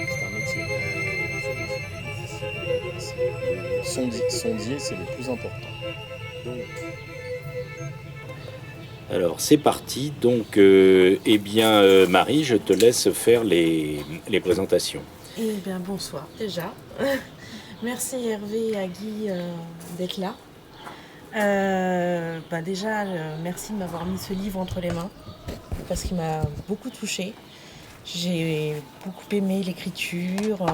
C'est un métier. Sondier, c'est le plus important. Donc, alors c'est parti. Donc, eh bien, Marie, je te laisse faire les présentations. Eh bien, bonsoir déjà. Merci Hervé et à Guy d'être là. Déjà, merci de m'avoir mis ce livre entre les mains parce qu'il m'a beaucoup touchée. J'ai beaucoup aimé l'écriture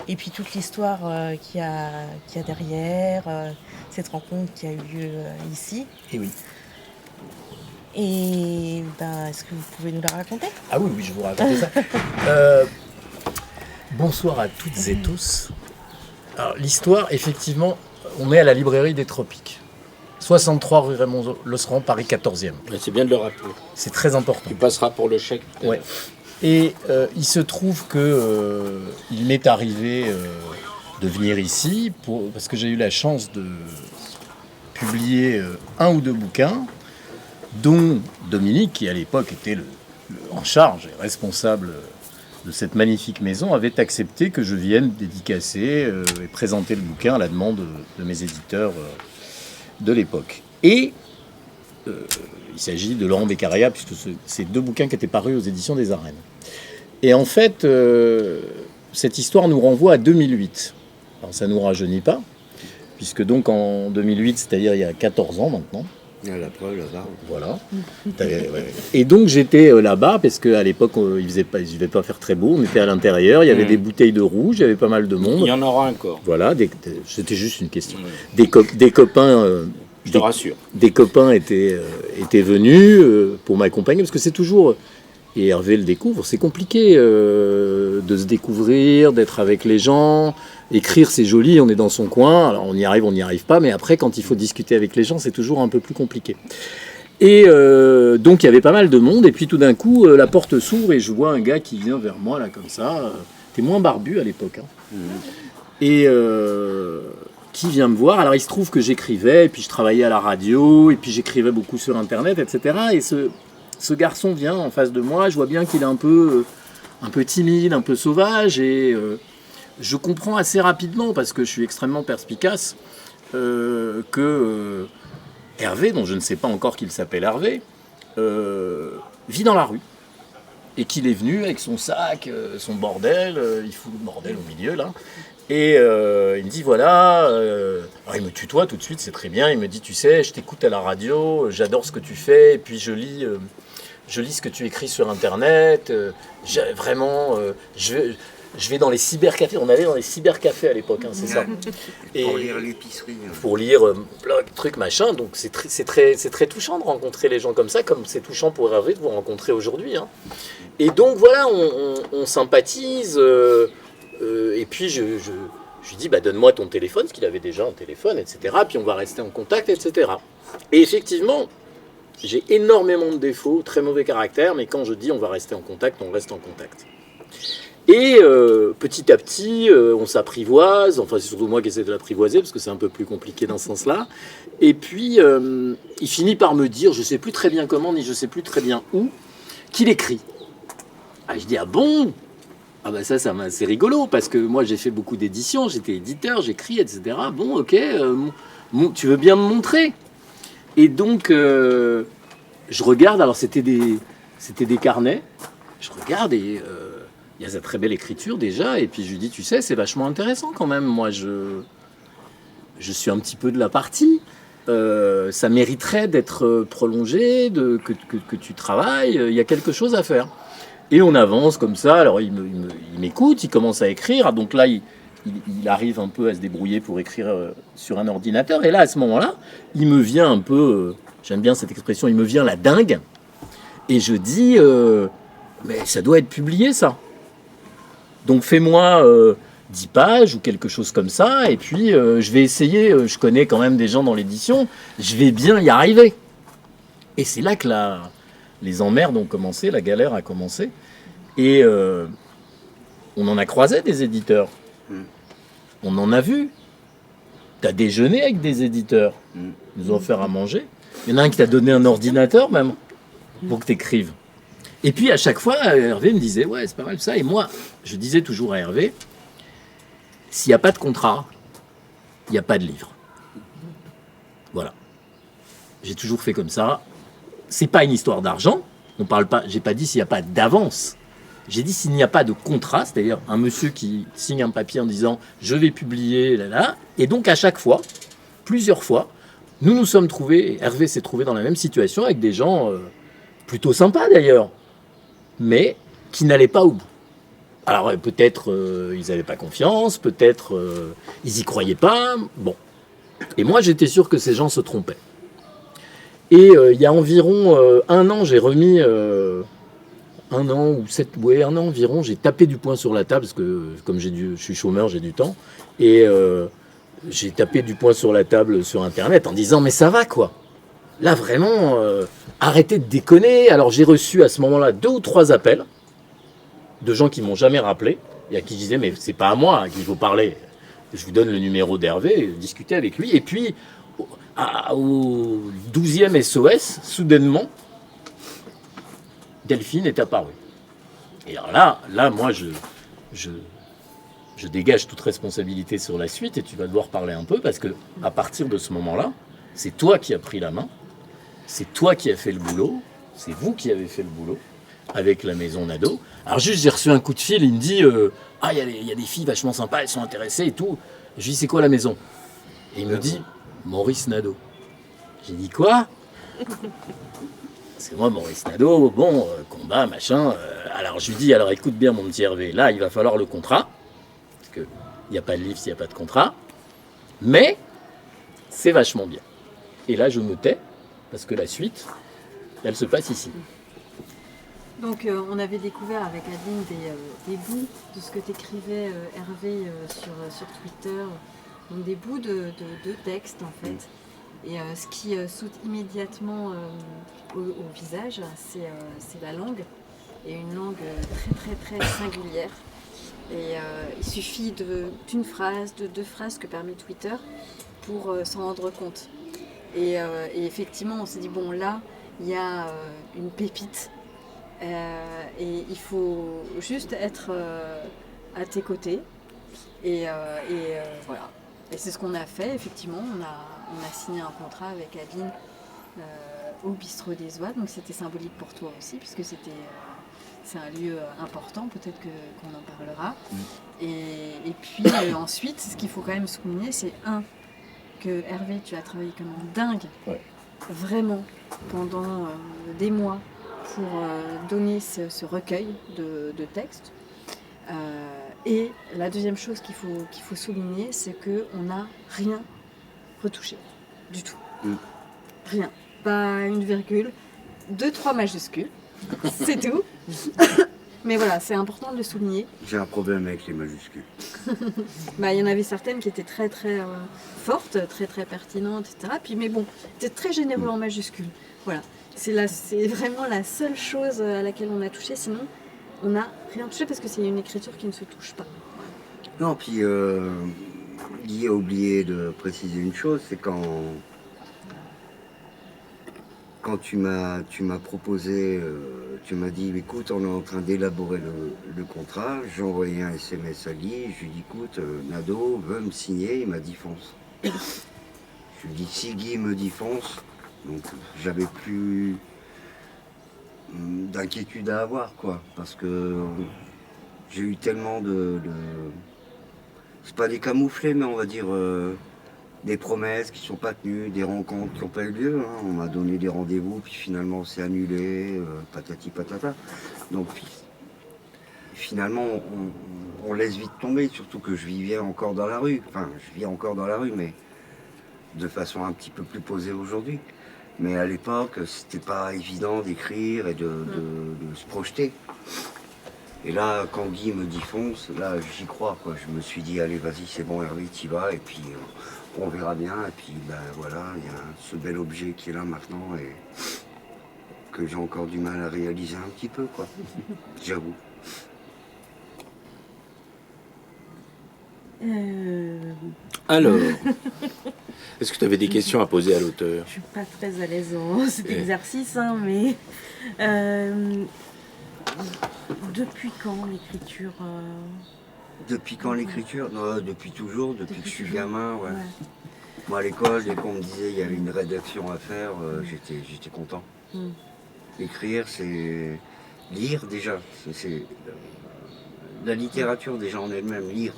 et puis toute l'histoire qu'il y a derrière, cette rencontre qui a eu lieu ici. Et oui. Et est-ce que vous pouvez nous la raconter ? Ah oui, je vous raconte ça. Bonsoir à toutes et tous. Alors, l'histoire, effectivement, on est à la librairie des Tropiques. 63 rue Raymond Losserand, Paris 14e. C'est bien de le rappeler. C'est très important. Tu passeras pour le chèque. Ouais. Et il se trouve que il m'est arrivé de venir ici parce que j'ai eu la chance de publier un ou deux bouquins, dont Dominique, qui à l'époque était en charge et responsable de cette magnifique maison, avait accepté que je vienne dédicacer et présenter le bouquin à la demande de mes éditeurs de l'époque. Et il s'agit de Laurent Beccaria, puisque c'est deux bouquins qui étaient parus aux éditions des Arènes. Et en fait, cette histoire nous renvoie à 2008. Alors ça ne nous rajeunit pas, puisque donc en 2008, c'est-à-dire il y a 14 ans maintenant. La preuve, là-bas. Voilà. Et donc j'étais là-bas, parce qu'à l'époque, il ne devait pas faire très beau, on était à l'intérieur, il y avait des bouteilles de rouge, il y avait pas mal de monde. Il y en aura encore. Voilà, c'était juste une question. Des copains... Je te rassure. Des copains étaient venus pour m'accompagner, parce que c'est toujours, et Hervé le découvre, c'est compliqué de se découvrir, d'être avec les gens. Écrire, c'est joli, on est dans son coin, alors on y arrive pas, mais après, quand il faut discuter avec les gens, c'est toujours un peu plus compliqué. Et donc, il y avait pas mal de monde, et puis tout d'un coup, la porte s'ouvre, et je vois un gars qui vient vers moi, là, comme ça. T'es moins barbu à l'époque, hein. Et... qui vient me voir. Alors il se trouve que j'écrivais, et puis je travaillais à la radio, et puis j'écrivais beaucoup sur Internet, etc. Et ce garçon vient en face de moi, je vois bien qu'il est un peu timide, un peu sauvage, et je comprends assez rapidement, parce que je suis extrêmement perspicace, que Hervé, dont je ne sais pas encore qu'il s'appelle Hervé, vit dans la rue. Et qu'il est venu avec son sac, son bordel, il fout le bordel au milieu là. Et il me dit voilà, alors il me tutoie tout de suite, c'est très bien, il me dit tu sais, je t'écoute à la radio, j'adore ce que tu fais, et puis je lis ce que tu écris sur Internet, je vais dans les cybercafés, on allait dans les cybercafés à l'époque, hein, c'est ça. Et pour lire l'épicerie. Pour lire blog, truc, machin, donc c'est très touchant de rencontrer les gens comme ça, comme c'est touchant pour Hervé de vous rencontrer aujourd'hui. Hein. Et donc voilà, on sympathise... et puis je lui dis donne-moi ton téléphone, parce qu'il avait déjà un téléphone, etc. Puis on va rester en contact, etc. Et effectivement, j'ai énormément de défauts, très mauvais caractère, mais quand je dis on va rester en contact, on reste en contact. Et petit à petit, on s'apprivoise, enfin c'est surtout moi qui essaie de l'apprivoiser, parce que c'est un peu plus compliqué dans ce sens-là. Et puis il finit par me dire, je ne sais plus très bien comment, ni je ne sais plus très bien où, qu'il écrit. Ah, je dis, ah bon ? Ah bah ça c'est rigolo, parce que moi j'ai fait beaucoup d'éditions, j'étais éditeur, j'écris, etc. Bon, ok, tu veux bien me montrer ? Et donc, je regarde, alors c'était des carnets, je regarde et il y a cette très belle écriture déjà, et puis je lui dis, tu sais, c'est vachement intéressant quand même, moi je suis un petit peu de la partie, ça mériterait d'être prolongé, que tu travailles, il y a quelque chose à faire. Et on avance comme ça, alors il m'écoute, il commence à écrire, donc là il arrive un peu à se débrouiller pour écrire sur un ordinateur, et là à ce moment-là, il me vient un peu, j'aime bien cette expression, il me vient la dingue, et je dis, mais ça doit être publié ça. Donc fais-moi 10 pages ou quelque chose comme ça, et puis je vais essayer, je connais quand même des gens dans l'édition, je vais bien y arriver. Et c'est là que les emmerdes ont commencé, la galère a commencé. Et on en a croisé des éditeurs. On en a vu. Tu as déjeuné avec des éditeurs. Ils nous ont offert à manger. Il y en a un qui t'a donné un ordinateur même. pour que tu écrives. Et puis à chaque fois, Hervé me disait, ouais, c'est pas mal ça. Et moi, je disais toujours à Hervé, s'il n'y a pas de contrat, il n'y a pas de livre. Voilà. J'ai toujours fait comme ça. C'est pas une histoire d'argent. On parle pas. J'ai pas dit s'il n'y a pas d'avance. J'ai dit s'il n'y a pas de contrat, c'est-à-dire un monsieur qui signe un papier en disant je vais publier là. Et donc à chaque fois, plusieurs fois, nous nous sommes trouvés. Et Hervé s'est trouvé dans la même situation avec des gens plutôt sympas d'ailleurs, mais qui n'allaient pas au bout. Alors peut-être ils n'avaient pas confiance, peut-être ils y croyaient pas. Bon. Et moi j'étais sûr que ces gens se trompaient. Et il y a environ un an, j'ai remis un an ou un an environ, j'ai tapé du poing sur la table parce que comme je suis chômeur, j'ai du temps et j'ai tapé du poing sur la table sur Internet en disant mais ça va quoi. Là vraiment, arrêtez de déconner. Alors j'ai reçu à ce moment-là 2 ou 3 appels de gens qui m'ont jamais rappelé et à qui je disais mais c'est pas à moi qu'il faut parler. Je vous donne le numéro d'Hervé, discutez avec lui et puis au 12e SOS, soudainement, Delphine est apparue. Et alors là moi, je dégage toute responsabilité sur la suite et tu vas devoir parler un peu parce que à partir de ce moment-là, c'est toi qui as pris la main, c'est toi qui as fait le boulot, c'est vous qui avez fait le boulot avec la maison Nadeau. Alors juste, j'ai reçu un coup de fil, il me dit il y a des filles vachement sympas, elles sont intéressées et tout. Je lui dis c'est quoi la maison? Et il me dit Maurice Nadeau. J'ai dit quoi? Parce que moi, Maurice Nadeau, bon, combat, machin. Alors je lui dis, alors écoute bien mon petit Hervé, là il va falloir le contrat. Parce qu'il n'y a pas de livre s'il n'y a pas de contrat. Mais c'est vachement bien. Et là je me tais, parce que la suite, elle se passe ici. Donc on avait découvert avec Adeline des bouts de ce que t'écrivais Hervé sur Twitter. Donc des bouts de texte en fait. Et ce qui saute immédiatement au visage, c'est la langue. Et une langue très très très singulière. Et il suffit d'une phrase, de 2 phrases que permet Twitter pour s'en rendre compte. Et effectivement, on s'est dit, bon là, il y a une pépite. Et il faut juste être à tes côtés. Et voilà. Et c'est ce qu'on a fait, effectivement. On a signé un contrat avec Adeline au Bistrot des Oies. Donc c'était symbolique pour toi aussi, puisque c'est un lieu important, peut-être qu'on en parlera. Et puis ensuite, ce qu'il faut quand même souligner, c'est que Hervé, tu as travaillé comme un dingue, vraiment, pendant des mois, pour donner ce recueil de textes. Et la deuxième chose qu'il faut souligner, c'est qu'on n'a rien retouché, du tout. Rien. Pas une virgule, 2-3 majuscules, c'est tout. Mais voilà, c'est important de le souligner. J'ai un problème avec les majuscules. Il y en avait certaines qui étaient très très fortes, très très pertinentes, etc. Puis, mais bon, c'était très généreux en majuscules. Voilà, c'est vraiment la seule chose à laquelle on a touché, sinon on n'a rien touché parce que c'est une écriture qui ne se touche pas. Non, puis Guy a oublié de préciser une chose, c'est quand tu m'as proposé, tu m'as dit, écoute, on est en train d'élaborer le contrat, j'ai envoyé un SMS à Guy, je lui ai dit, écoute, Nadeau veut me signer, il m'a dit fonce. Je lui ai dit, si Guy me dit fonce, donc j'avais plus d'inquiétude à avoir, quoi, parce que j'ai eu tellement c'est pas des camouflés, mais on va dire des promesses qui sont pas tenues, des rencontres qui n'ont pas eu lieu. Hein. On m'a donné des rendez-vous, puis finalement c'est annulé, patati patata. Donc finalement on laisse vite tomber, surtout que je vivais encore dans la rue. Enfin, je vis encore dans la rue, mais de façon un petit peu plus posée aujourd'hui. Mais à l'époque, c'était pas évident d'écrire et de se projeter. Et là, quand Guy me dit fonce, là, j'y crois, quoi. Je me suis dit, allez, vas-y, c'est bon, Hervé, t'y vas, et puis on verra bien. Et puis, voilà, il y a ce bel objet qui est là maintenant, et que j'ai encore du mal à réaliser un petit peu, quoi. J'avoue. Alors, Est-ce que tu avais des questions à poser à l'auteur? Je suis pas très à l'aise dans cet exercice, hein, mais depuis quand l'écriture Depuis quand l'écriture? Non, depuis toujours, depuis que je suis gamin, ouais. Ouais. Moi à l'école, dès qu'on me disait qu'il y avait une rédaction à faire, j'étais content. Mm. Écrire, c'est lire déjà. C'est la littérature déjà en elle-même, lire.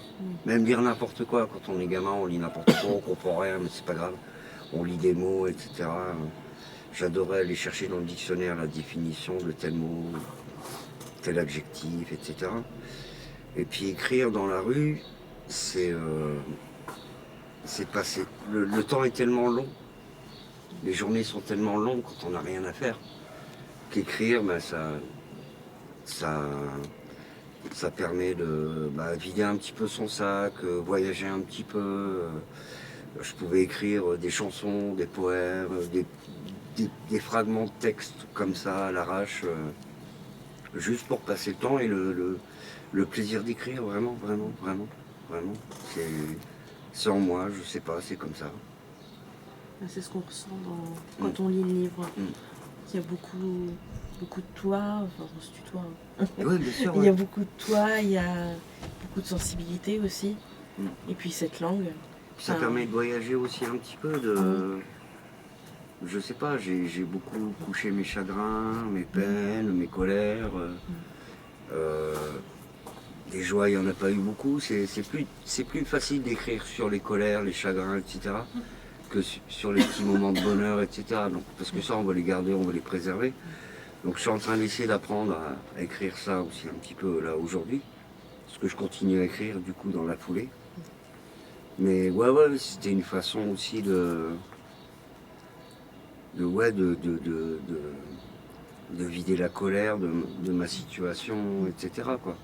Même lire n'importe quoi. Quand on est gamin, on lit n'importe quoi, on comprend rien, mais c'est pas grave. On lit des mots, etc. J'adorais aller chercher dans le dictionnaire la définition de tel mot, tel adjectif, etc. Et puis écrire dans la rue, c'est passé. Le temps est tellement long, les journées sont tellement longues quand on n'a rien à faire, qu'écrire, ben, ça permet de vider un petit peu son sac, voyager un petit peu. Je pouvais écrire des chansons, des poèmes, des fragments de texte comme ça à l'arrache, juste pour passer le temps et le plaisir d'écrire, vraiment. C'est en moi, je sais pas, c'est comme ça. C'est ce qu'on ressent quand on lit le livre. Il y a beaucoup de toi, enfin on se tutoie. Oui, bien sûr. Il y a beaucoup de toi, il y a beaucoup de sensibilité aussi. Et puis cette langue. Ça permet de voyager aussi un petit peu, je sais pas, j'ai beaucoup couché mes chagrins, mes peines, mes colères. Des joies, il n'y en a pas eu beaucoup. C'est plus facile d'écrire sur les colères, les chagrins, etc. que sur les petits moments de bonheur, etc. Donc, parce que ça, on va les garder, on va les préserver. Donc je suis en train d'essayer d'apprendre à écrire ça aussi un petit peu là aujourd'hui. Parce que je continue à écrire du coup dans la foulée. Mais ouais, c'était une façon aussi de vider la colère de ma situation, etc. quoi.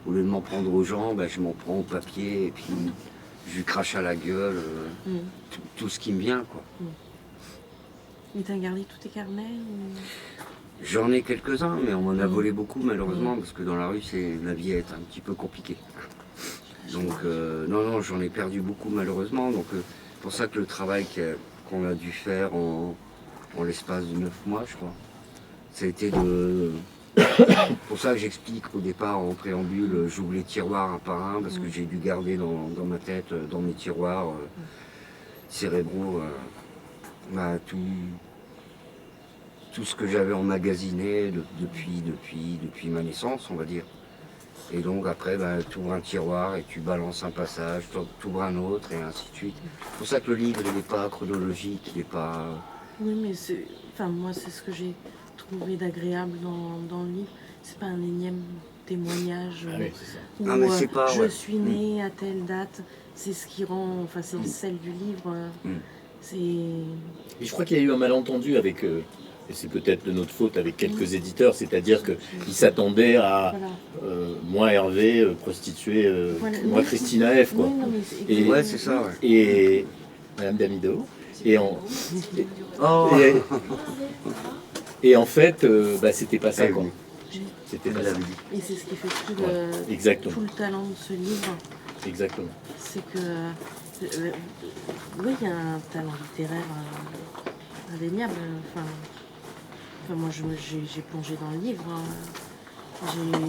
Au lieu de m'en prendre aux gens, je m'en prends au papier et puis je lui crache à la gueule tout ce qui me vient, quoi. Et t'as gardé tous tes carnets ou... J'en ai quelques-uns, mais on m'en a volé beaucoup malheureusement, parce que dans la rue, la vie est un petit peu compliquée. Donc non, j'en ai perdu beaucoup malheureusement. Donc c'est pour ça que le travail qu'on a dû faire en l'espace de 9 mois, je crois, ça a été pour ça que j'explique au départ en préambule, j'ouvre les tiroirs un par un, parce que j'ai dû garder dans ma tête, dans mes tiroirs cérébraux, tout ce que j'avais emmagasiné depuis ma naissance, on va dire. Et donc après, tu ouvres un tiroir et tu balances un passage, tu ouvres un autre et ainsi de suite. C'est pour ça que le livre, il n'est pas chronologique, il n'est pas... Oui, mais moi, c'est ce que j'ai trouvé d'agréable dans le livre. C'est pas un énième témoignage Ah oui, c'est ça. où Non, mais c'est pas, je ouais. suis née à telle date. C'est ce qui rend... Enfin, c'est le sel du livre. C'est... Et je crois qu'il y a eu un malentendu avec, et c'est peut-être de notre faute, avec quelques éditeurs, c'est-à-dire qu'ils s'attendaient à moi Hervé, prostituée, moi Christina F. Quoi. Oui, non, mais Et, Ouais, c'est ça, ouais. et Madame Damido. Oh. Et en fait, c'était pas ça. Eh Quoi. oui. C'était pas ça. Et c'est ce qui fait Exactement. tout le talent de ce livre. Exactement. C'est que... oui, il y a un talent littéraire indéniable. Enfin, moi, j'ai plongé dans le livre.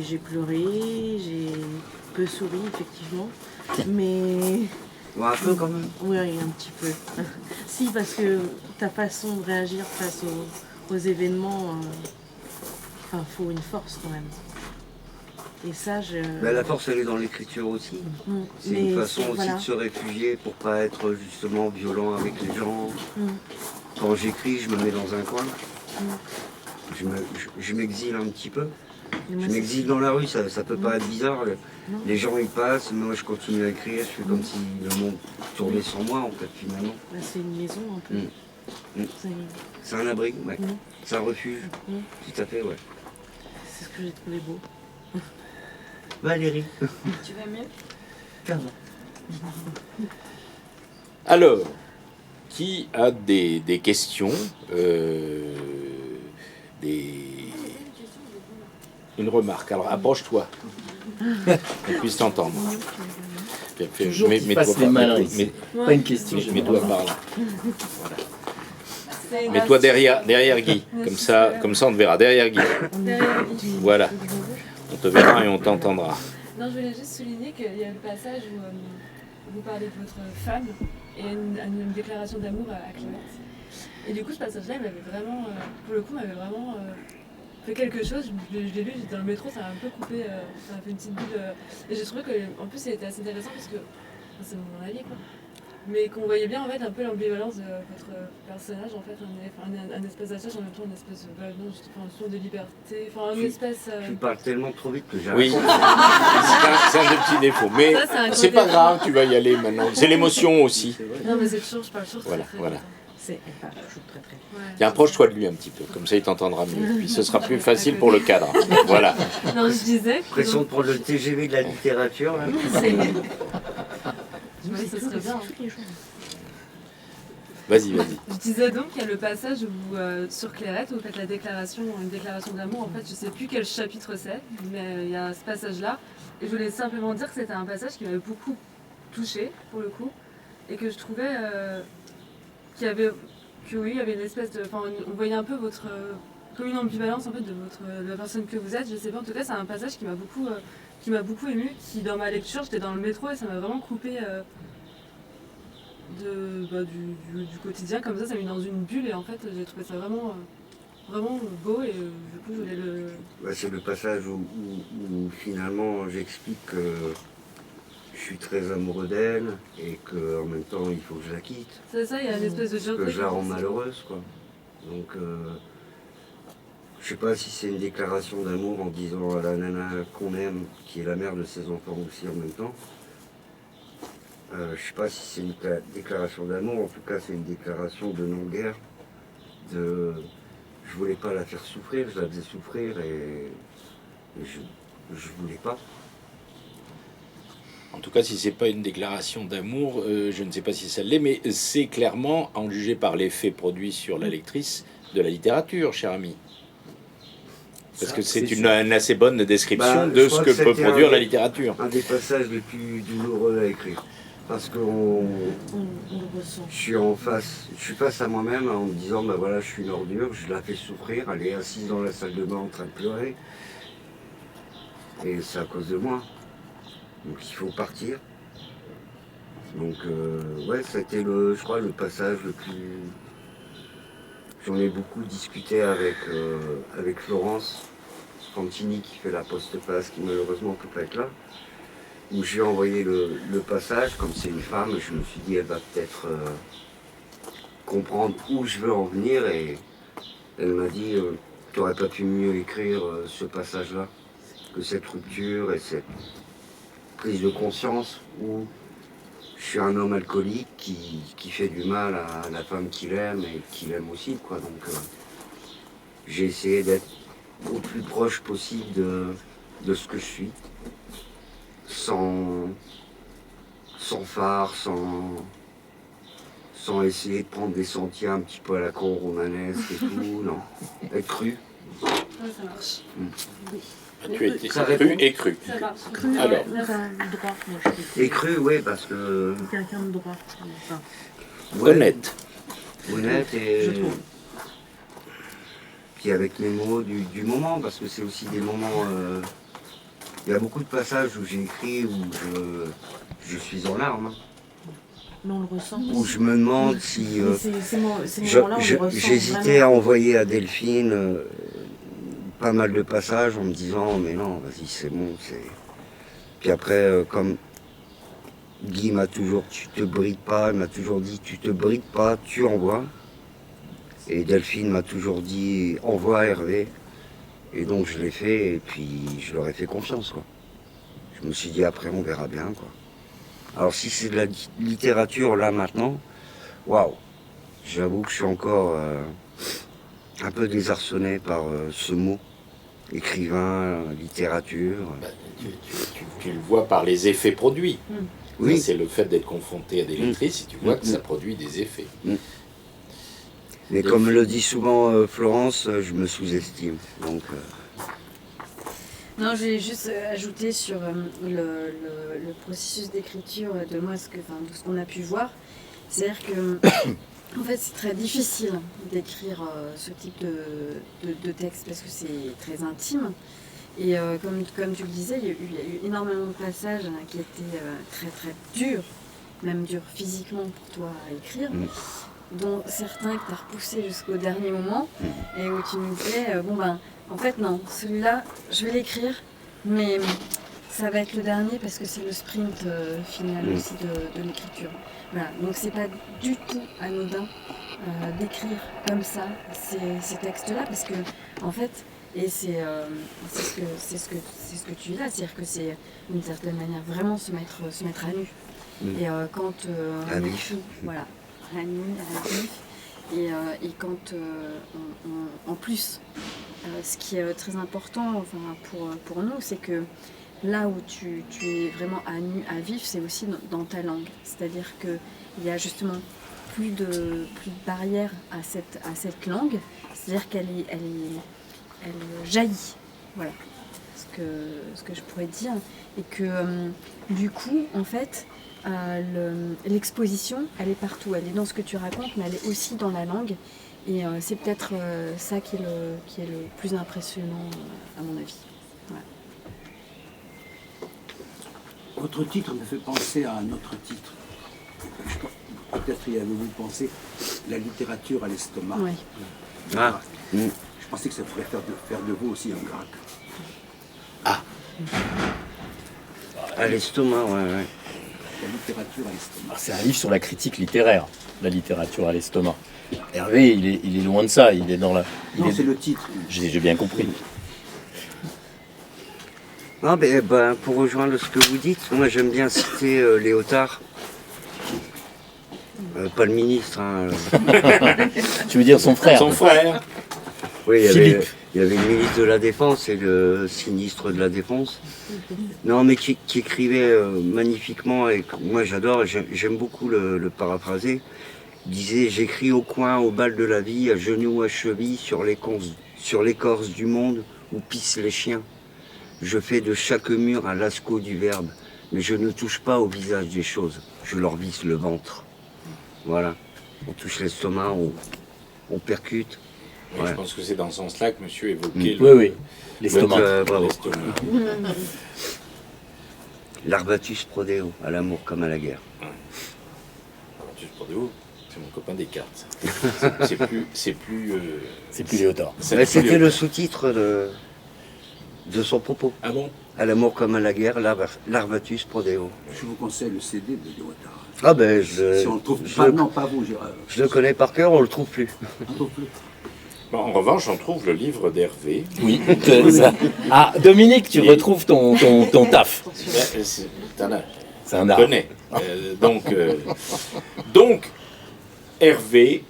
J'ai pleuré, j'ai peu souri, effectivement. Mais... Ouais, un peu quand même. Oui, un petit peu. Si, parce que ta façon de réagir face aux événements, faut une force quand même. Et ça, La force, elle est dans l'écriture aussi. C'est une façon aussi de se réfugier pour pas être justement violent avec les gens. Quand j'écris, je me mets dans un coin. Je m'exile un petit peu. Je m'exile dans la rue, ça peut pas être bizarre. Les gens ils passent, mais moi je continue à écrire, je fais comme si le monde tournait sans moi en fait finalement. C'est une maison un peu. C'est un abri, ouais. C'est un refuge. Tout à fait, ouais. C'est ce que j'ai trouvé beau. Valérie. Tu vas mieux? Pardon. Alors, qui a des questions Une remarque. Alors, approche-toi. On puisse t'entendre. Toujours qu'ils fassent les malins ici. Pas une question. Mets-toi par là. Mets-toi derrière Guy. Comme ça, on te verra. Derrière Guy. Voilà. On te verra et on t'entendra. Non, je voulais juste souligner qu'il y a le passage où vous parlez de votre femme et une déclaration d'amour à Clémence. Et du coup, ce passage-là, il m'avait vraiment, pour le coup, m'avait vraiment fait quelque chose. Je l'ai lu, j'étais dans le métro, ça m'a un peu coupé, ça m'a fait une petite bulle. Et j'ai trouvé qu'en plus, il était assez intéressant parce que, c'est mon avis, quoi. Mais qu'on voyait bien en fait un peu l'ambivalence de votre personnage, en fait, un espèce d'attache, en même temps une espèce de de liberté, enfin une espèce... Tu parles tellement trop vite que j'arrive. Oui, c'est un des petits défauts. Mais c'est pas grave, tu vas y aller maintenant. C'est l'émotion aussi. Non mais c'est toujours, je parle toujours Voilà, très, voilà. C'est pas toujours très très bien. Ouais. Tiens, approche-toi de lui un petit peu, comme ça il t'entendra mieux. Puis ce sera plus facile pour le cadre. Voilà. Non, je disais... que- Pression de prendre le TGV de la littérature, là. Oui, ça serait bien. Vas-y. Je disais donc qu'il y a le passage où sur Clairette, où vous faites une déclaration d'amour. En fait, je sais plus quel chapitre c'est, mais il y a ce passage-là. Et je voulais simplement dire que c'était un passage qui m'avait beaucoup touchée, pour le coup, et que je trouvais qu'il y avait une espèce de... Enfin, on voyait un peu votre... comme une ambivalence, en fait, de la personne que vous êtes. Je sais pas, en tout cas, c'est un passage qui m'a beaucoup émue, qui, dans ma lecture, j'étais dans le métro et ça m'a vraiment coupé... du quotidien comme ça m'a mis dans une bulle et en fait j'ai trouvé ça vraiment beau et du coup je voulais le... C'est le passage où finalement j'explique que je suis très amoureux d'elle et qu'en même temps il faut que je la quitte. C'est ça, il y a une espèce de Que je la rends malheureuse quoi. Donc je sais pas si c'est une déclaration d'amour en disant à la nana qu'on aime, qui est la mère de ses enfants aussi en même temps. Je sais pas si c'est une déclaration d'amour, en tout cas c'est une déclaration de non-guerre. Je voulais pas la faire souffrir, je la faisais souffrir et je voulais pas. En tout cas, si c'est pas une déclaration d'amour, je ne sais pas si ça l'est, mais c'est clairement, en juger par l'effet produit sur la lectrice, de la littérature, cher ami. Parce que c'est une assez bonne description de ce que peut produire la littérature. Un des passages les plus douloureux à écrire. Parce que je suis face à moi-même en me disant, ben voilà, je suis une ordure, je la fais souffrir, elle est assise dans la salle de bain en train de pleurer. Et c'est à cause de moi. Donc il faut partir. Donc ouais, c'était je crois, le passage le plus... J'en ai beaucoup discuté avec Florence Fantini qui fait la poste-passe, qui malheureusement ne peut pas être là. Où j'ai envoyé le passage, comme c'est une femme, je me suis dit elle va peut-être comprendre où je veux en venir et elle m'a dit tu n'aurais pas pu mieux écrire ce passage-là que cette rupture et cette prise de conscience où je suis un homme alcoolique qui fait du mal à la femme qu'il aime et qu'il aime aussi quoi. Donc j'ai essayé d'être au plus proche possible de ce que je suis. Sans phare, sans essayer de prendre des sentiers un petit peu à la con romanesque et tout, non. Être cru. Ouais, ça marche. Tu as été Ça cru répond. et cru. Ça marche. Alors. Droit, moi je suis Et cru, oui, parce que... quelqu'un de droit. Enfin, ouais, Honnête. honnête et... Je trouve. Puis avec mes mots du moment, parce que c'est aussi des moments... Il y a beaucoup de passages où j'ai écrit où je suis en larmes. Mais on le ressent. Où je me demande si... Mais ces moments-là, on les ressent. J'hésitais à vraiment. envoyer à Delphine pas mal de passages en me disant mais non, vas-y, c'est bon. Puis après, comme Guy m'a toujours, tu te brides pas, il m'a toujours dit, tu te brides pas, tu envoies. Et Delphine m'a toujours dit, envoie Hervé. Et donc je l'ai fait et puis je leur ai fait confiance quoi. Je me suis dit après on verra bien quoi. Alors si c'est de la littérature là maintenant, waouh, j'avoue que je suis encore un peu désarçonné par ce mot, écrivain, littérature. Bah, tu le vois par les effets produits. Oui, C'est le fait d'être confronté à des lectrices, et tu vois que ça produit des effets. mais comme le dit souvent Florence, je me sous-estime. Donc Non, je vais juste ajouter sur le processus d'écriture de moi, de ce qu'on a pu voir. C'est-à-dire que, en fait, c'est très difficile d'écrire ce type de texte parce que c'est très intime. Et comme tu le disais, il y a eu énormément de passages qui étaient très très durs, même durs physiquement pour toi à écrire, dont certains que tu as repoussés jusqu'au dernier moment et où tu nous disais, en fait non, celui-là, je vais l'écrire, mais ça va être le dernier parce que c'est le sprint final aussi de l'écriture. Voilà, donc c'est pas du tout anodin d'écrire comme ça ces textes-là parce que en fait, et c'est ce que tu dis là, c'est-à-dire que c'est d'une certaine manière vraiment se mettre à nu. Et quand on écrit, voilà, à nu, à vif, et quand en plus, ce qui est très important, enfin pour nous, c'est que là où tu es vraiment à nu, à vif, c'est aussi dans ta langue. C'est-à-dire qu'il y a justement plus de barrière à cette langue. C'est-à-dire qu'elle jaillit. Voilà ce que je pourrais dire. Et que du coup, en fait, l'exposition, elle est partout. Elle est dans ce que tu racontes, mais elle est aussi dans la langue. Et c'est peut-être ça qui est le plus impressionnant, à mon avis. Voilà. Votre titre me fait penser à un autre titre. Peut-être y avez-vous pensé, la littérature à l'estomac. Oui. Ah. Je pensais que ça pourrait faire de vous aussi un grec. À l'estomac, ouais. La littérature à l'estomac. C'est un livre sur la critique littéraire, la littérature à l'estomac. Hervé, il est loin de ça, il est dans la... Non, c'est le titre. J'ai bien compris. Ah ben, pour rejoindre ce que vous dites, moi j'aime bien citer Léotard. Pas le ministre, hein. Tu veux dire son frère? Son frère. Oui, Philippe. il y avait le ministre de la Défense et le sinistre de la Défense. Non, mais qui écrivait magnifiquement, et que moi j'adore, j'aime beaucoup le paraphraser. Il disait: j'écris au coin, au bal de la vie, à genoux, à cheville, sur l'écorce du monde où pissent les chiens. Je fais de chaque mur un lascaux du verbe, mais je ne touche pas au visage des choses, je leur visse le ventre. Voilà, on touche l'estomac, on percute. Oui, Ouais. je pense que c'est dans ce sens-là que monsieur évoquait Oui, l'estomac. Bravo. l'estomac. L'arbatus prodeo, à l'amour comme à la guerre. Juste pour vous, c'est mon copain des cartes. C'est plus Léotard. Mais c'était le sous-titre de son propos. Ah bon? À l'amour comme à la guerre, l'arbatus prodeo. Je vous conseille le CD de Léotard. Ah ben, Si on le trouve pas vous, Gérard. je le connais par cœur, on le trouve plus. On le trouve plus. Bon, en revanche, on trouve le livre d'Hervé. Oui. Ça. Ah, Dominique, tu retrouves ton taf. C'est un art. Connais. Donc, Hervé,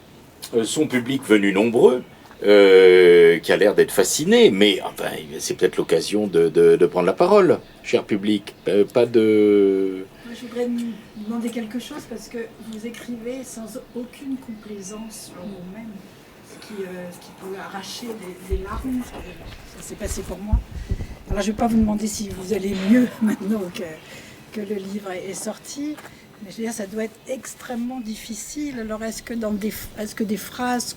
son public venu nombreux, qui a l'air d'être fasciné, mais enfin, c'est peut-être l'occasion de prendre la parole, cher public. Pas de... Je voudrais vous demander quelque chose parce que vous écrivez sans aucune complaisance sur vous-même, ce qui peut arracher des larmes. Ça s'est passé pour moi. Alors je ne vais pas vous demander si vous allez mieux maintenant que le livre est sorti, mais je veux dire ça doit être extrêmement difficile. Alors est-ce que des phrases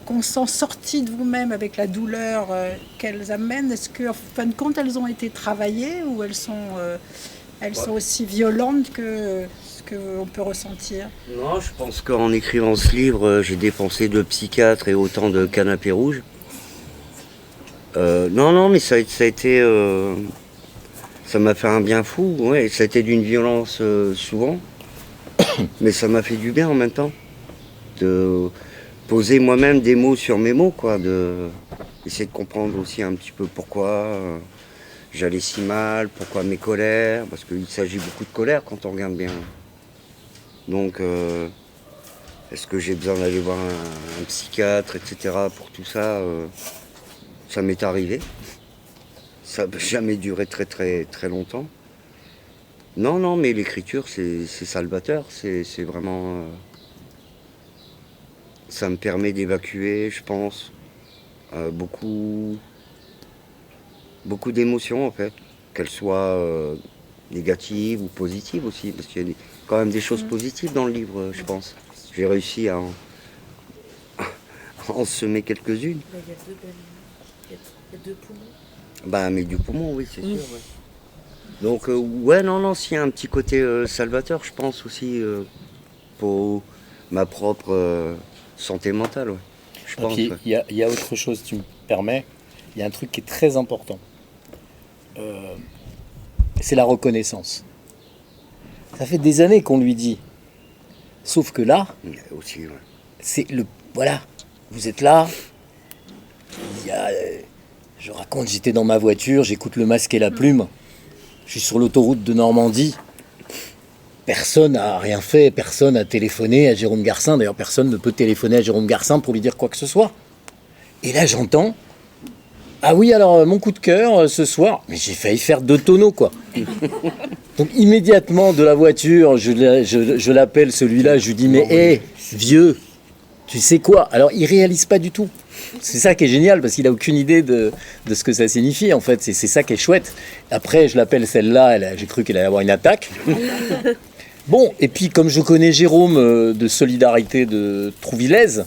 qu'on sent sorties de vous-même avec la douleur qu'elles amènent, est-ce qu'en fin de compte elles ont été travaillées ou elles sont aussi violentes que ce qu'on peut ressentir? Non, je pense qu'en écrivant ce livre, j'ai dépensé 2 psychiatres et autant de canapés rouges. Non, mais ça a été... ça m'a fait un bien fou, ouais. Ça a été d'une violence souvent, mais ça m'a fait du bien en même temps. De poser moi-même des mots sur mes mots, quoi. Essayer de comprendre aussi un petit peu pourquoi j'allais si mal, pourquoi mes colères, parce qu'il s'agit beaucoup de colère quand on regarde bien. Donc, est-ce que j'ai besoin d'aller voir un psychiatre, etc. pour tout ça? Ça m'est arrivé. Ça n'a jamais duré très très très longtemps. Non, mais l'écriture, c'est salvateur. C'est vraiment... ça me permet d'évacuer, je pense, beaucoup beaucoup d'émotions en fait, qu'elles soient négatives ou positives aussi, parce qu'il y a quand même des choses positives dans le livre, je pense. J'ai réussi à en semer quelques-unes. Là, il y a il y a 2 poumons. Bah, mais du poumon, oui, c'est sûr. Ouais. Donc, ouais, non, s'il y a un petit côté salvateur, je pense aussi pour ma propre santé mentale, ouais. Je pense. Puis, Ouais. il y a autre chose, tu me permets. Il y a un truc qui est très important. C'est la reconnaissance. Ça fait des années qu'on lui dit. Sauf que là, Aussi, ouais. c'est le... Voilà, vous êtes là. Je raconte, j'étais dans ma voiture, j'écoute Le Masque et la Plume. Je suis sur l'autoroute de Normandie. Personne n'a rien fait, personne n'a téléphoné à Jérôme Garcin. D'ailleurs, personne ne peut téléphoner à Jérôme Garcin pour lui dire quoi que ce soit. Et là, j'entends... Ah oui, alors, mon coup de cœur, ce soir... Mais j'ai failli faire 2 tonneaux, quoi. Donc, immédiatement, de la voiture, je l'appelle, celui-là, je lui dis, mais hé, vieux, tu sais quoi? Alors, il réalise pas du tout. C'est ça qui est génial, parce qu'il a aucune idée de ce que ça signifie, en fait. C'est ça qui est chouette. Après, je l'appelle celle-là, j'ai cru qu'elle allait avoir une attaque. Bon, et puis, comme je connais Jérôme de Solidarité de Trouvillez,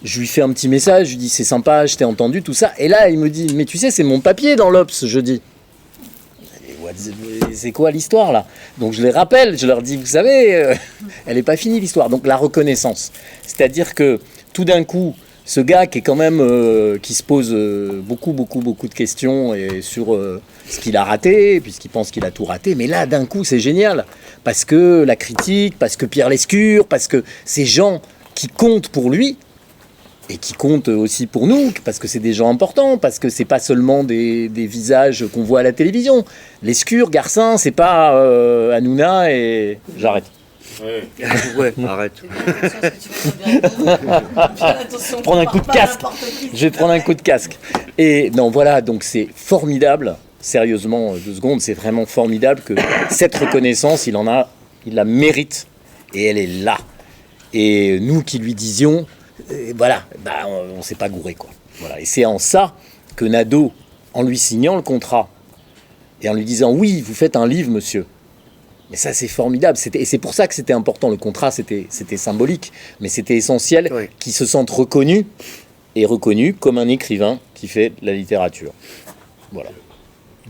je lui fais un petit message, je lui dis, c'est sympa, je t'ai entendu, tout ça. Et là, il me dit, mais tu sais, c'est mon papier dans l'Obs, je dis. C'est quoi l'histoire là? Donc je les rappelle, je leur dis, vous savez, elle n'est pas finie l'histoire. Donc la reconnaissance, c'est-à-dire que tout d'un coup, ce gars qui est quand même qui se pose beaucoup de questions et sur ce qu'il a raté, et puis ce qu'il pense qu'il a tout raté, mais là d'un coup c'est génial parce que la critique, parce que Pierre Lescure, parce que ces gens qui comptent pour lui. Et qui comptent aussi pour nous, parce que c'est des gens importants, parce que c'est pas seulement des visages qu'on voit à la télévision. Lescure, Garcin, c'est pas Hanouna et... J'arrête. Ouais. Ouais, arrête. Prendre un coup de casque. Je vais prendre un coup de casque. Et non, voilà, donc c'est formidable. Sérieusement, 2 secondes, c'est vraiment formidable que cette reconnaissance, il la mérite. Et elle est là. Et nous qui lui disions... Et voilà, bah, on s'est pas gouré, quoi. Voilà. Et c'est en ça que Nadeau, en lui signant le contrat et en lui disant oui, vous faites un livre, monsieur. Mais ça, c'est formidable. Et c'est pour ça que c'était important. Le contrat, c'était symbolique, mais c'était essentiel Oui. qu'il se sente reconnu et reconnu comme un écrivain qui fait de la littérature. Voilà.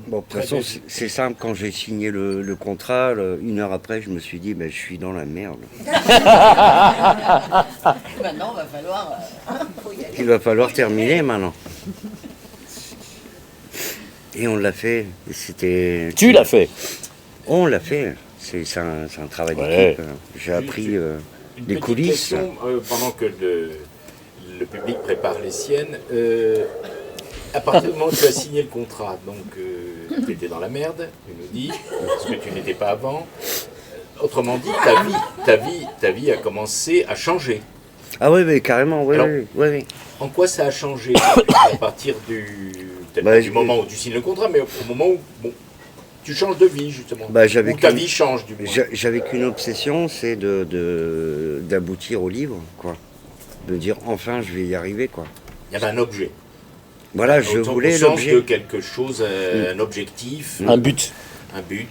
Bon, de toute façon, c'est simple, quand j'ai signé le contrat, 1 heure après, je me suis dit, ben, je suis dans la merde. Maintenant, va falloir... faut y aller. Il va falloir terminer maintenant. Et on l'a fait. Et c'était... Tu l'as fait. On l'a fait. C'est un travail Ouais. d'équipe. J'ai appris Une les petite coulisses. question, pendant que le public prépare les siennes. À partir du moment où tu as signé le contrat, donc tu étais dans la merde, tu nous dis, parce que tu n'étais pas avant. Autrement dit, ta vie a commencé à changer. Ah oui, mais carrément, oui, Alors, oui. En quoi ça a changé à partir peut-être Bah, pas du moment où tu signes le contrat, mais au moment où tu changes de vie, justement. Bah, j'avais Ou ta qu'une- vie change, du moins. J'avais qu'une obsession, c'est d'aboutir au livre, quoi. De dire, enfin, je vais y arriver, quoi. Il y avait un objet. Voilà, je Au voulais sens l'objet. de quelque chose, un objectif, Un but. un but,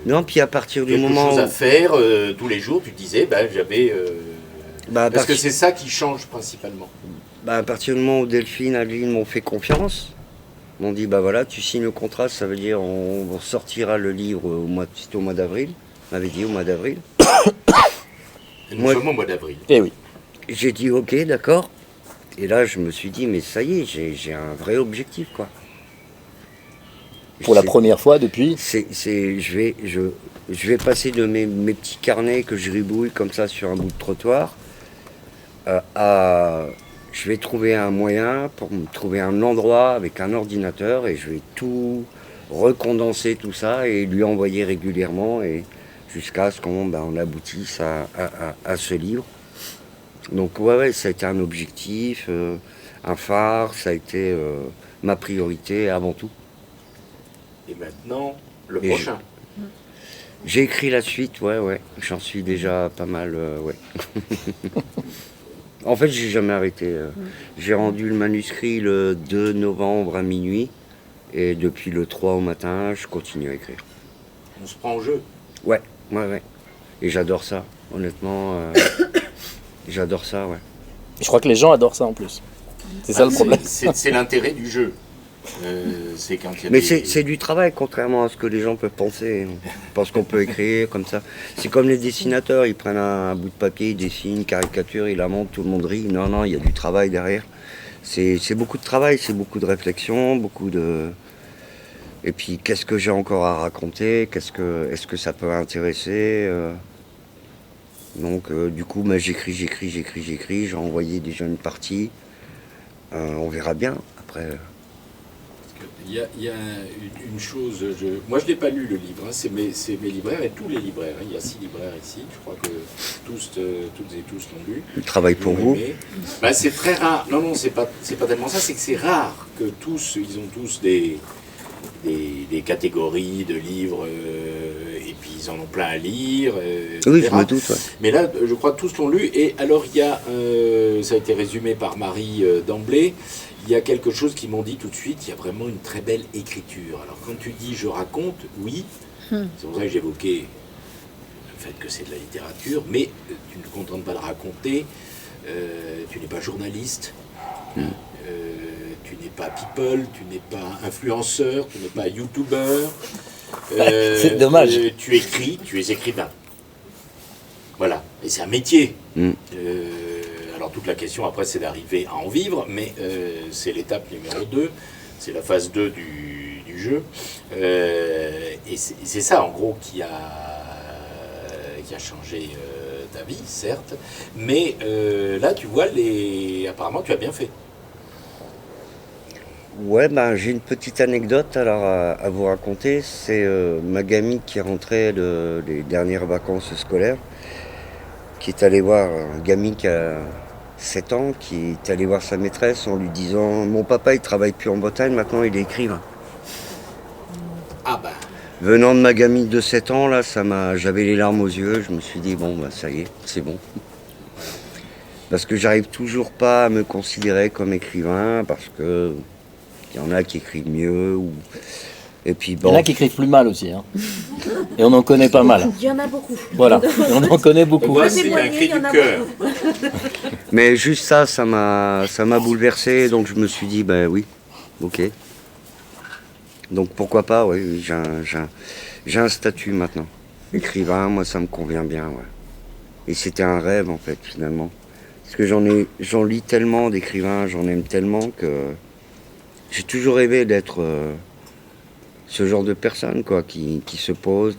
Non, puis à partir du quelque moment chose où... à faire tous les jours. Tu te disais, j'avais. Bah, à Parce que partir- c'est ça qui change principalement. Bah, à partir du moment où Delphine, Adeline m'ont fait confiance, m'ont dit, bah voilà, tu signes le contrat, ça veut dire on sortira le livre c'était au mois d'avril. On avait dit au mois d'avril. Et nous Moi- sommes au mois d'avril. Eh oui. J'ai dit, ok, d'accord. Et là, je me suis dit, mais ça y est, j'ai un vrai objectif, quoi. Pour la C'est- première fois depuis. je vais passer de mes petits carnets que je ribouille comme ça sur un bout de trottoir à... Je vais trouver un moyen pour me trouver un endroit avec un ordinateur et je vais tout recondenser tout ça et lui envoyer régulièrement et jusqu'à ce qu'on on aboutisse à ce livre. Donc ouais, ça a été un objectif, un phare, ça a été ma priorité avant tout. Et maintenant, le Et prochain. J'ai écrit la suite, ouais. J'en suis déjà pas mal, ouais. En fait, j'ai jamais arrêté. J'ai rendu le manuscrit le 2 novembre à minuit Et depuis le 3 au matin, je continue à écrire. On se prend au jeu. Ouais. Et j'adore ça, honnêtement. J'adore ça, ouais. Je crois que les gens adorent ça en plus. C'est ça le problème. C'est l'intérêt du jeu. C'est quand il y a Mais des- c'est du travail, contrairement à ce que les gens peuvent penser. On pense qu'on peut écrire comme ça. C'est comme les dessinateurs, ils prennent un bout de papier, ils dessinent une caricature, ils la montrent, tout le monde rit. Non, il y a du travail derrière. C'est beaucoup de travail, c'est beaucoup de réflexion, beaucoup de... Et puis, qu'est-ce que j'ai encore à raconter? Est-ce que ça peut intéresser? Donc, du coup, j'écris. J'ai envoyé déjà une partie. On verra bien, après... Il y a une chose, moi je n'ai pas lu le livre, hein, c'est mes libraires et tous les libraires, hein, il y a 6 libraires ici, je crois que toutes et tous l'ont lu. Le travail pour vous. Bah, c'est très rare, non, c'est pas tellement ça, c'est que c'est rare que ils ont tous des catégories de livres, et puis ils en ont plein à lire, Oui, etc. je me doute, ouais. Mais là, je crois que tous l'ont lu, et alors il y a, ça a été résumé par Marie d'emblée, il y a quelque chose qui m'ont dit tout de suite, il y a vraiment une très belle écriture. Alors quand tu dis je raconte, oui, c'est pour ça que j'évoquais le fait que c'est de la littérature, mais tu ne te contentes pas de raconter, tu n'es pas journaliste, tu n'es pas people, tu n'es pas influenceur, tu n'es pas youtubeur. C'est dommage. Tu écris, tu es écrivain. Voilà, et c'est un métier. Alors toute la question après c'est d'arriver à en vivre, mais c'est l'étape numéro 2, c'est la phase 2 du jeu. Et c'est ça en gros qui a changé ta vie, certes, mais là tu vois, apparemment tu as bien fait. Ouais, j'ai une petite anecdote alors à vous raconter. C'est ma gamine qui est rentrée des dernières vacances scolaires, qui est allée voir un gamin qui a 7 ans, qui est allé voir sa maîtresse en lui disant « Mon papa, il travaille plus en Bretagne, maintenant il est écrivain. » Ah bah. Venant de ma gamine de 7 ans, là, j'avais les larmes aux yeux, je me suis dit « Bon, ça y est, c'est bon. » Parce que j'arrive toujours pas à me considérer comme écrivain, parce que il y en a qui écrivent mieux, et puis bon... Il y en a qui écrivent plus mal aussi, hein. Et on en connaît pas mal. Il y en a beaucoup. Voilà, et on en connaît beaucoup. Moi, c'est un cri du cœur. Mais juste ça m'a bouleversé, donc je me suis dit, ben oui, ok. Donc pourquoi pas, oui, j'ai un statut maintenant. Écrivain, moi ça me convient bien, ouais. Et c'était un rêve en fait, finalement. Parce que j'en lis tellement d'écrivains, j'en aime tellement que j'ai toujours rêvé d'être ce genre de personne, quoi, qui se pose.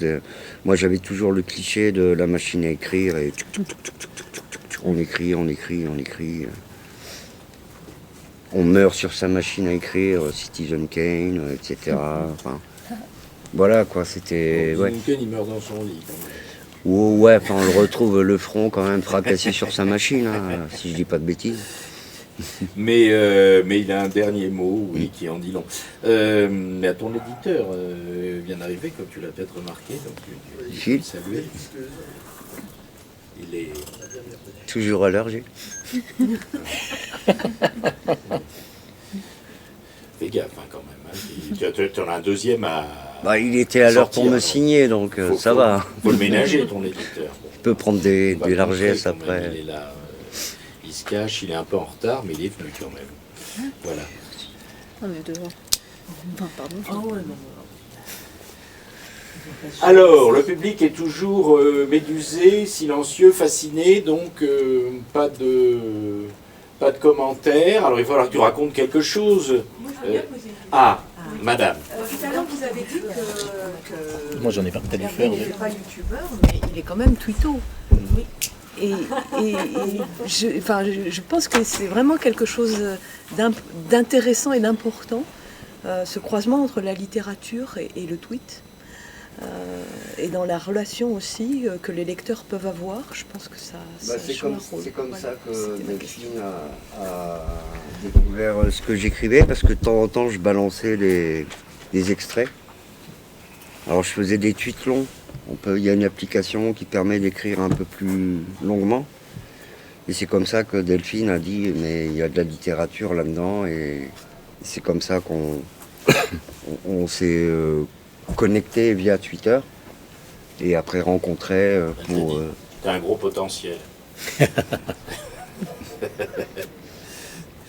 Moi j'avais toujours le cliché de la machine à écrire et on écrit. On meurt sur sa machine à écrire, Citizen Kane, etc. Enfin, voilà quoi, c'était... Ouais. Citizen Kane, il meurt dans son lit quand même. Ouais, enfin, on le retrouve le front quand même fracassé sur sa machine, hein, si je dis pas de bêtises. Mais il a un dernier mot, oui, qui en dit long. Mais à ton éditeur vient d'arriver, comme tu l'as peut-être remarqué, donc tu peux le saluer. Il est... Toujours à l'heure, j'ai. Fais gaffe hein, quand même. Hein. Tu en as un deuxième à... il était à l'heure pour me signer, donc ça va. Faut le ménager, ton éditeur. Il peut prendre des largesses montrer, après. Il est là, il se cache, il est un peu en retard, mais il est venu quand même. Voilà. Non mais devant. Enfin, pardon. Ah ouais, non. Alors, le public est toujours médusé, silencieux, fasciné, donc pas de commentaires. Alors il va falloir que tu racontes quelque chose. Moi, je veux bien poser une question. Madame. Tout à l'heure, vous avez dit que Moi, j'en ai pas peut-être Hervé faire. n'est pas youtubeur, mais il est quand même twitto. Oui. Et je pense que c'est vraiment quelque chose d'intéressant et d'important, ce croisement entre la littérature et le tweet. Et dans la relation aussi que les lecteurs peuvent avoir, je pense que ça joue un rôle. C'est comme Voilà, ça que c'était ma Delphine a découvert ce que j'écrivais, parce que de temps en temps je balançais des extraits. Alors je faisais des tweets longs. Il y a une application qui permet d'écrire un peu plus longuement. Et c'est comme ça que Delphine a dit, mais il y a de la littérature là-dedans, et c'est comme ça qu'on on s'est connecté via Twitter et après rencontré pour... T'as un gros potentiel.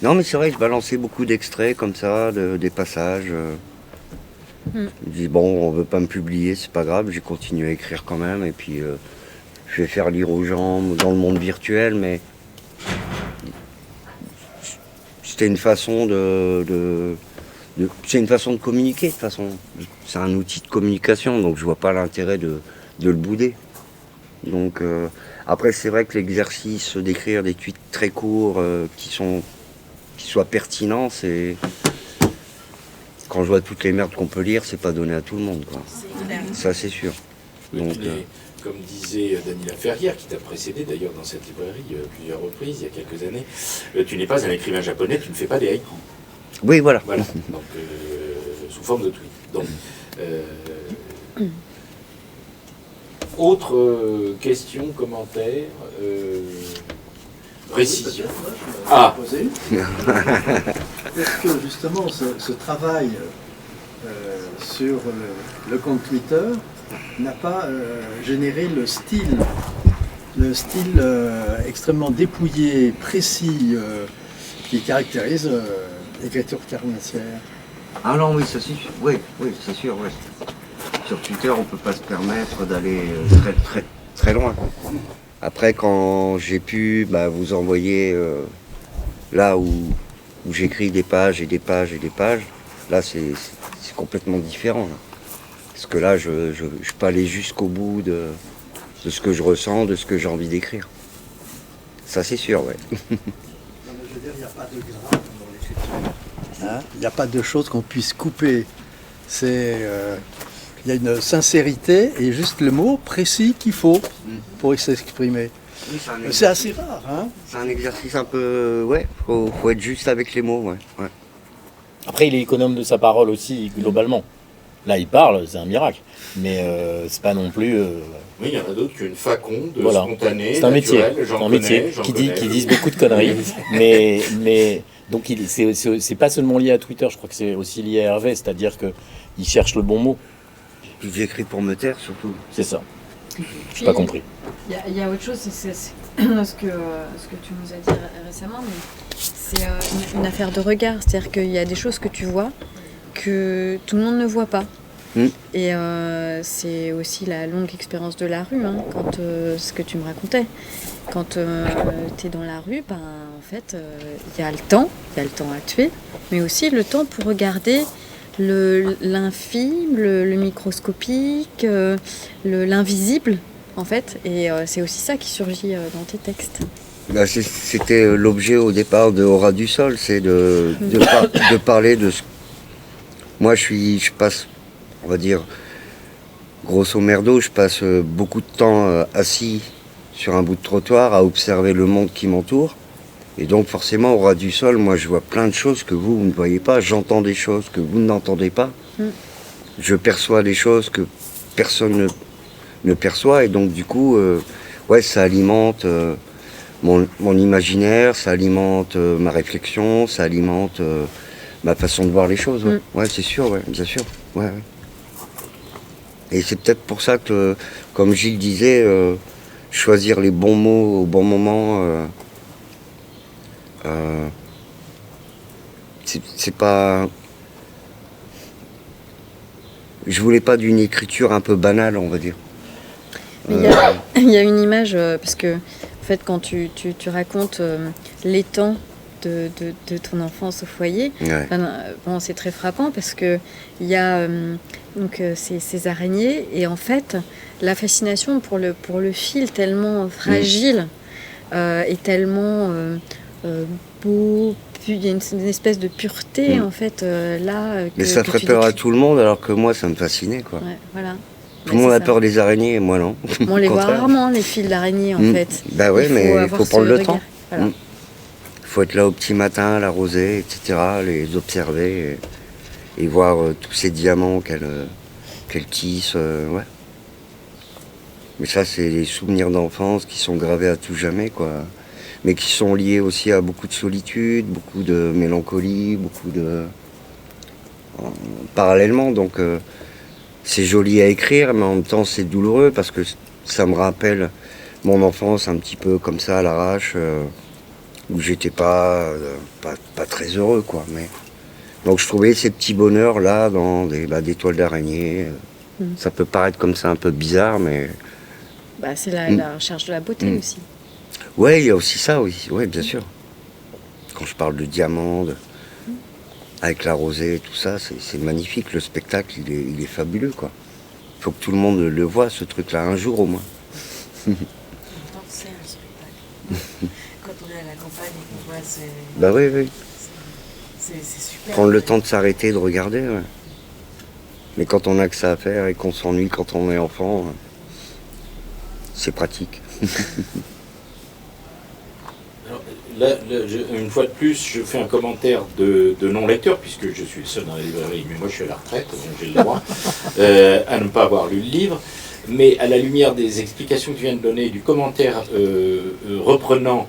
Non mais c'est vrai, je balançais beaucoup d'extraits comme ça, des passages. Je dis bon, on veut pas me publier, c'est pas grave, j'ai continué à écrire quand même et puis je vais faire lire aux gens dans le monde virtuel, mais c'était une façon c'est une façon de communiquer de toute façon. C'est un outil de communication, donc je vois pas l'intérêt de le bouder. Donc après c'est vrai que l'exercice d'écrire des tweets très courts qui soient pertinents, c'est quand je vois toutes les merdes qu'on peut lire, c'est pas donné à tout le monde, quoi. Ça c'est sûr. Donc, comme disait Daniela Ferrière, qui t'a précédé d'ailleurs dans cette librairie plusieurs reprises il y a quelques années, tu n'es pas un écrivain japonais, tu ne fais pas des haïkus. oui, voilà. Voilà, donc sous forme de tweet. Donc, autre question, commentaire, précision. Ah. Est-ce que justement ce travail sur le compte Twitter n'a pas généré le style extrêmement dépouillé, précis, qui caractérise l'écriture carnassière? Ah non, oui, ça c'est sûr. Oui, c'est sûr. Ouais. Sur Twitter, on peut pas se permettre d'aller très, très, très loin. Après, quand j'ai pu vous envoyer là où j'écris des pages et des pages et des pages, là c'est complètement différent. Là. Parce que là, je peux aller jusqu'au bout de ce que je ressens, de ce que j'ai envie d'écrire. Ça c'est sûr, ouais. Non, mais je veux dire, il n'y a pas de gras dans l'écriture. Hein, il n'y a pas de choses qu'on puisse couper. Il y a une sincérité et juste le mot précis qu'il faut pour s'exprimer. Oui, c'est assez rare. Hein, c'est un exercice un peu... Ouais, faut être juste avec les mots, ouais. Après, il est économe de sa parole aussi, globalement. Là, il parle, c'est un miracle. Mais c'est pas non plus... Oui, il y en a d'autres qui ont une faconde, voilà. spontanée, c'est un métier, naturelle, qui disent beaucoup de conneries. mais donc, c'est pas seulement lié à Twitter, je crois que c'est aussi lié à Hervé, c'est-à-dire qu'il cherche le bon mot. Puis j'écris pour me taire, surtout. C'est ça. Je n'ai pas compris. Il y a autre chose, c'est ce que tu nous as dit récemment, mais c'est une affaire de regard. C'est-à-dire qu'il y a des choses que tu vois que tout le monde ne voit pas. Et c'est aussi la longue expérience de la rue, hein, quand ce que tu me racontais. Quand tu es dans la rue, en fait, il y a le temps à tuer, mais aussi le temps pour regarder l'infime, le microscopique, l'invisible, en fait. Et c'est aussi ça qui surgit dans tes textes. C'était l'objet au départ de Aura du Sol, c'est de parler de ce... Moi, je passe, on va dire, grosso merdo, je passe beaucoup de temps assis sur un bout de trottoir à observer le monde qui m'entoure. Et donc forcément, au ras du sol, moi je vois plein de choses que vous ne voyez pas, j'entends des choses que vous n'entendez pas, je perçois des choses que personne ne perçoit, et donc du coup, ça alimente mon imaginaire, ça alimente ma réflexion, ça alimente ma façon de voir les choses. Ouais, c'est sûr, bien sûr. Ouais. Et c'est peut-être pour ça que, comme Gilles disait, choisir les bons mots au bon moment... c'est pas... Je voulais pas d'une écriture un peu banale, on va dire. Il y a une image, parce que en fait, quand tu racontes l'étang de ton enfance au foyer, c'est très frappant parce que il y a ces araignées, et en fait, la fascination pour le fil tellement fragile et tellement beau, il y a une espèce de pureté en fait là. Mais ça ferait peur à tout le monde, alors que moi ça me fascinait, quoi. Ouais, voilà. Tout le monde a peur des araignées, et moi non. On les voit rarement, les fils d'araignée, en fait. Bah ouais, mais il faut prendre le temps. Voilà. Faut être là au petit matin, l'arroser, etc., les observer et voir tous ces diamants qu'elle tisse. Ouais. Mais ça, c'est des souvenirs d'enfance qui sont gravés à tout jamais, quoi. Mais qui sont liés aussi à beaucoup de solitude, beaucoup de mélancolie, beaucoup de... parallèlement. Donc c'est joli à écrire, mais en même temps c'est douloureux parce que ça me rappelle mon enfance un petit peu comme ça à l'arrache, où j'étais pas très heureux, quoi. Mais donc je trouvais ces petits bonheurs là dans des toiles d'araignée. Ça peut paraître comme ça un peu bizarre, mais c'est la recherche de la beauté aussi. ouais, il y a aussi ça, oui, ouais, bien sûr. Quand je parle de diamants, avec la rosée, tout ça, c'est magnifique. Le spectacle, il est fabuleux, quoi. Il faut que tout le monde le voit, ce truc-là, un jour au moins. C'est un spectacle. Quand on est à la campagne et qu'on voit, Bah oui. c'est super. Prendre le temps de s'arrêter, de regarder, ouais. Mais quand on a que ça à faire et qu'on s'ennuie quand on est enfant, c'est pratique. Alors, là, une fois de plus, je fais un commentaire de non-lecteur, puisque je suis le seul dans la librairie, mais moi je suis à la retraite, donc j'ai le droit à ne pas avoir lu le livre. Mais à la lumière des explications que tu viens de donner, du commentaire reprenant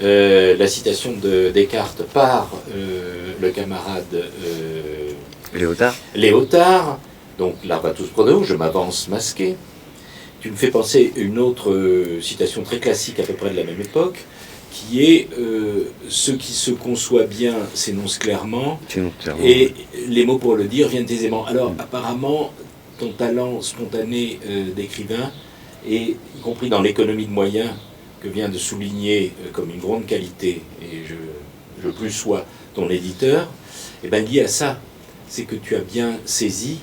la citation de Descartes par le camarade Léotard, donc Larvatus Prodeo, je m'avance masqué, tu me fais penser une autre citation très classique à peu près de la même époque, qui est ce qui se conçoit bien s'énonce clairement, et les mots pour le dire viennent aisément. Alors apparemment, ton talent spontané d'écrivain, et y compris dans l'économie de moyens que vient de souligner comme une grande qualité, et je plus sois ton éditeur, et bien lié à ça, c'est que tu as bien saisi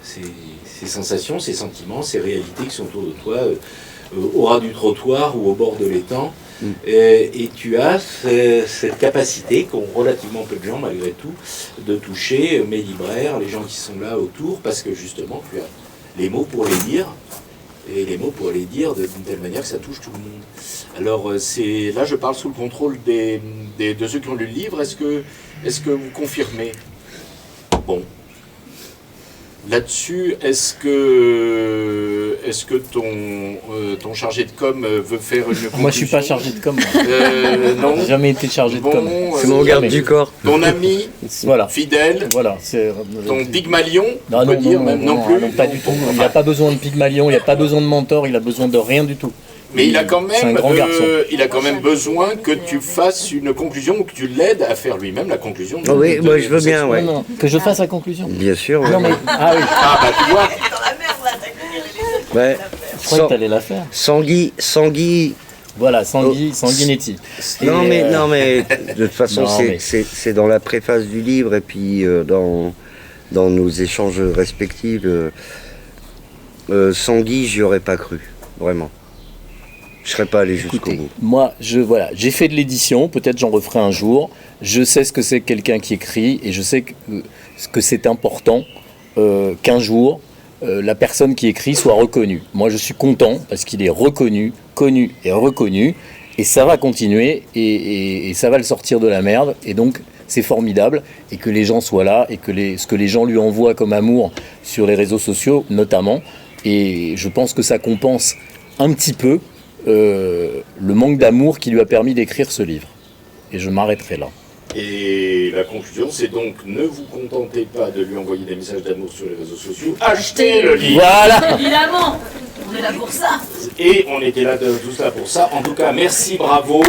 ces sensations, ces sentiments, ces réalités qui sont autour de toi, au ras du trottoir ou au bord de l'étang, et tu as cette capacité qu'ont relativement peu de gens malgré tout, de toucher mes libraires, les gens qui sont là autour, parce que justement tu as les mots pour les dire, et les mots pour les dire d'une telle manière que ça touche tout le monde. Alors là je parle sous le contrôle de ceux qui ont lu le livre. Est-ce que vous confirmez? Bon. Là-dessus, est-ce que ton chargé de com veut faire une conclusion? Moi, je suis pas chargé de com. Non. J'ai jamais été chargé de com. C'est mon garde du corps. Ton ami fidèle, ton Pygmalion, on peut dire même non plus. Non, pas du tout. Il n'a pas besoin de Pygmalion, il n'a pas besoin de mentor, il a besoin de rien du tout. Mais il a quand même, un grand garçon. Il a quand même besoin que tu fasses une conclusion ou que tu l'aides à faire lui-même la conclusion. Oui, moi je veux bien, ouais. Non, que je fasse la conclusion. Bien sûr. Non, mais... Ah oui. Ah bah tu vois. Ouais. Je croyais que tu allais la faire. Sangui. Voilà, Sanguinetti. Non mais de toute façon c'est dans la préface du livre et puis dans nos échanges respectifs. Sangui, j'y aurais pas cru, vraiment. Je serais pas allé jusqu'au bout. Moi, j'ai fait de l'édition, peut-être j'en referai un jour. Je sais ce que c'est que quelqu'un qui écrit et je sais que c'est important qu'un jour la personne qui écrit soit reconnue. Moi, je suis content parce qu'il est reconnu, connu et reconnu, et ça va continuer et ça va le sortir de la merde. Et donc, c'est formidable et que les gens soient là et que ce que les gens lui envoient comme amour sur les réseaux sociaux, notamment. Et je pense que ça compense un petit peu le manque d'amour qui lui a permis d'écrire ce livre. Et je m'arrêterai là. Et la conclusion, c'est donc ne vous contentez pas de lui envoyer des messages d'amour sur les réseaux sociaux, achetez le livre. Voilà. Évidemment, on est là pour ça. Et on était là tous là pour ça. En tout cas, merci, bravo.